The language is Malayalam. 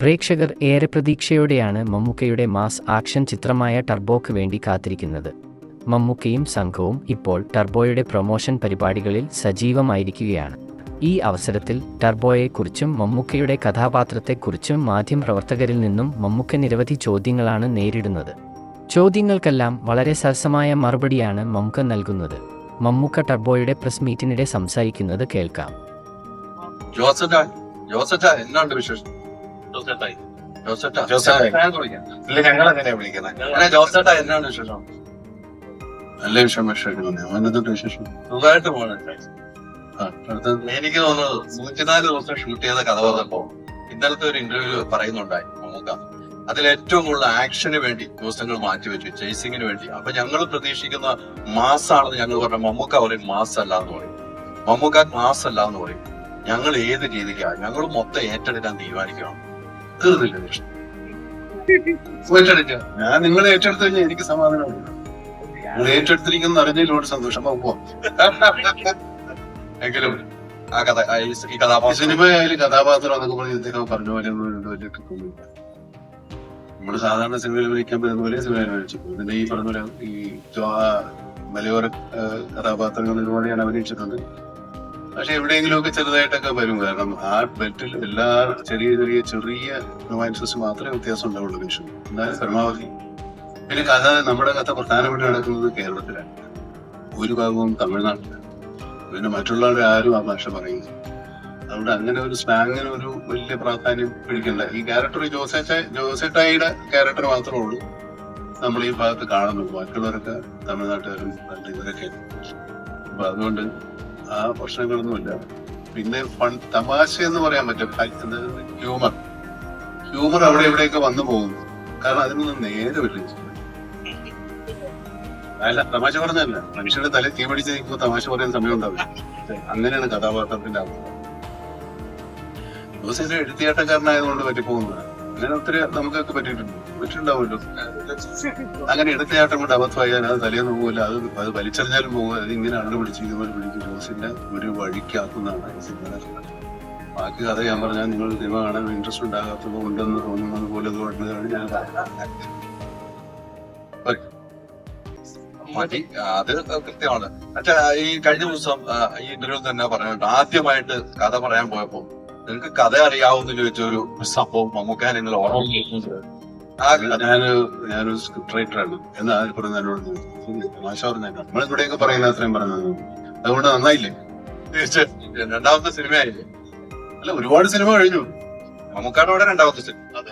പ്രേക്ഷകർ ഏറെ പ്രതീക്ഷയോടെയാണ് മമ്മൂക്കയുടെ മാസ് ആക്ഷൻ ചിത്രമായ ടർബോക്ക് വേണ്ടി കാത്തിരിക്കുന്നത്. മമ്മൂക്കയും സംഘവും ഇപ്പോൾ ടർബോയുടെ പ്രൊമോഷൻ പരിപാടികളിൽ സജീവമായിരിക്കുകയാണ്. ഈ അവസരത്തിൽ ടർബോയെക്കുറിച്ചും മമ്മൂക്കയുടെ കഥാപാത്രത്തെക്കുറിച്ചും മാധ്യമപ്രവർത്തകരിൽ നിന്നും മമ്മൂക്ക നിരവധി ചോദ്യങ്ങളാണ് നേരിടുന്നത്. ചോദ്യങ്ങൾക്കെല്ലാം വളരെ സരസമായ മറുപടിയാണ് മമ്മൂക്ക നൽകുന്നത്. മമ്മൂക്ക ടർബോയുടെ പ്രസ് മീറ്റിനിടെ സംസാരിക്കുന്നത് കേൾക്കാം. എന്നാണ്ട് വിശേഷം? എന്നാണ് വിശേഷം? നല്ല വിശേഷം. സുഖമായിട്ട് പോണേ. എനിക്ക് തോന്നുന്നത് 104 ദിവസം ഷൂട്ട് ചെയ്ത കഥ പറഞ്ഞപ്പോ ഇന്നലത്തെ ഒരു ഇന്റർവ്യൂ പറയുന്നുണ്ടായി മമ്മൂക്ക. അതിൽ ഏറ്റവും കൂടുതൽ ആക്ഷന് വേണ്ടി ദിവസങ്ങൾ മാറ്റിവെച്ചു, ചേസിങ്ങിന് വേണ്ടി. അപ്പൊ ഞങ്ങൾ പ്രതീക്ഷിക്കുന്ന മാസാണെന്ന് ഞങ്ങൾ പറഞ്ഞ മമ്മൂക്ക പറയും മാസ് അല്ല എന്ന് പറയും. മമ്മൂക്ക മാസ് അല്ല എന്ന് പറയും. ഞങ്ങൾ ഏത് രീതിക്കാണ് ഞങ്ങൾ മൊത്തം ഏറ്റെടുക്കാൻ തീരുമാനിക്കണം. ഞാൻ നിങ്ങൾ ഏറ്റെടുത്തു കഴിഞ്ഞാൽ എനിക്ക് സമാധാനമുണ്ട്. നിങ്ങൾ ഏറ്റെടുത്തിരിക്കുന്ന അറിഞ്ഞതിൽ ഒരുപാട് സന്തോഷം. എങ്കിലും ആ കഥ ഈ കഥാപാത്രം സിനിമയായാലും കഥാപാത്രം അതൊക്കെ പറഞ്ഞ് ഇദ്ദേഹം പറഞ്ഞ പോലെ വലിയ ട്രിപ്പൊന്നുമില്ല. നമ്മള് സാധാരണ സിനിമയിൽ വിളിക്കാൻ പറ്റുന്ന പോലെ സിനിമയിൽ വിളിച്ചു. പിന്നെ ഈ പറഞ്ഞ പോലെ ഈ മലയോര കഥാപാത്രങ്ങൾ ഒരുപാട് ഞാൻ അഭിനയിച്ചിട്ടുണ്ട്. പക്ഷെ എവിടെയെങ്കിലുമൊക്കെ ചെറുതായിട്ടൊക്കെ വരും. കാരണം ആ ബെറ്റിൽ എല്ലാ ചെറിയ റൊമാൻസസ് മാത്രമേ വ്യത്യാസം ഉണ്ടാവുള്ളൂ മനുഷ്യൻ. എന്നാലും പരമാവധി പിന്നെ കഥ നമ്മുടെ കഥ പ്രധാനമായിട്ട് നടക്കുന്നത് കേരളത്തിലാണ്, ഭൂരിഭാഗവും തമിഴ്നാട്ടിലാണ്. പിന്നെ മറ്റുള്ളവരെ ആരും ആ ഭാഷ പറയുന്നു. അതുകൊണ്ട് അങ്ങനെ ഒരു സ്ലാങ്ങിന് ഒരു വലിയ പ്രാധാന്യം പിടിക്കണ്ട. ഈ ക്യാരക്ടർ ജോസേട്ടായിയുടെ ക്യാരക്ടർ മാത്രമേ ഉള്ളൂ നമ്മൾ ഈ ഭാഗത്ത് കാണുന്നുള്ളൂ. മറ്റുള്ളവരൊക്കെ തമിഴ്നാട്ടുകാരും ഇവരൊക്കെ. അപ്പൊ അതുകൊണ്ട് ആ പ്രശ്നങ്ങളൊന്നുമില്ല. പിന്നെ തമാശ എന്ന് പറയാൻ പറ്റും. ഹ്യൂമർ അവിടെ എവിടെയൊക്കെ വന്നു പോകുന്നു. കാരണം അതിനൊന്നും നേരെ വരില്ല. അല്ല, തമാശ പറഞ്ഞല്ല, മനുഷ്യരുടെ തല തീ പിടിച്ച് നിൽക്കുമ്പോൾ തമാശ പറയാൻ സമയം ഉണ്ടാവില്ല. അങ്ങനെയാണ് കഥാപാത്രത്തിന്റെ അവസ്ഥ. ജോസേട്ടൻ എഴുത്തിയാട്ടക്കാരനായതുകൊണ്ട് പറ്റിപ്പോകുന്നതാണ്. അങ്ങനെ ഒത്തിരി നമുക്കൊക്കെ പറ്റിയിട്ടുണ്ടാവുമല്ലോ. അങ്ങനെ എടുത്തയാട്ടം കൊണ്ട് അബദ്ധമായാൽ അത് തലേന്ന് പോകില്ല, അത് വലിച്ചെറിഞ്ഞാലും പോകും. അത് ഇങ്ങനെ അണ്ട് പിടിച്ച് ഇതുപോലെ പിടിക്കും. ജോസിന്റെ ഒരു വഴിക്കാക്കുന്നതാണ് ഈ സിനിമ. ബാക്കി കഥ ഞാൻ പറഞ്ഞാൽ നിങ്ങൾ സിനിമ കാണാൻ ഇൻട്രസ്റ്റ് ഉണ്ടാകാത്തത് ഉണ്ടെന്ന് തോന്നുന്നത് പോലെ തോന്നുന്നതാണ് ഞാൻ അത് കൃത്യമാണ്. പക്ഷെ ഈ കഴിഞ്ഞ ദിവസം ഈ ഇന്റർവ്യൂ തന്നെ പറഞ്ഞിട്ടുണ്ട്, ആദ്യമായിട്ട് കഥ പറയാൻ പോയപ്പോ നിനക്ക് കഥ അറിയാവുന്ന ചോദിച്ചൊരു സംഭവം മമ്മൂക്ക നിങ്ങൾ ഓർമ്മ. ഞാനൊരു സ്ക്രിപ്റ്റ് റൈറ്ററാണ് എന്ന് ആര് പറഞ്ഞോട് തമാശ പറഞ്ഞ നമ്മളിവിടെയൊക്കെ പറയുന്ന അത്രയും പറഞ്ഞത്. അതുകൊണ്ട് നന്നായില്ലേ? തീർച്ചയായും രണ്ടാമത്തെ സിനിമയായില്ലേ? അല്ല, ഒരുപാട് സിനിമ കഴിഞ്ഞു. മമ്മൂക്കാടെ രണ്ടാമത്തെ സിനിമ.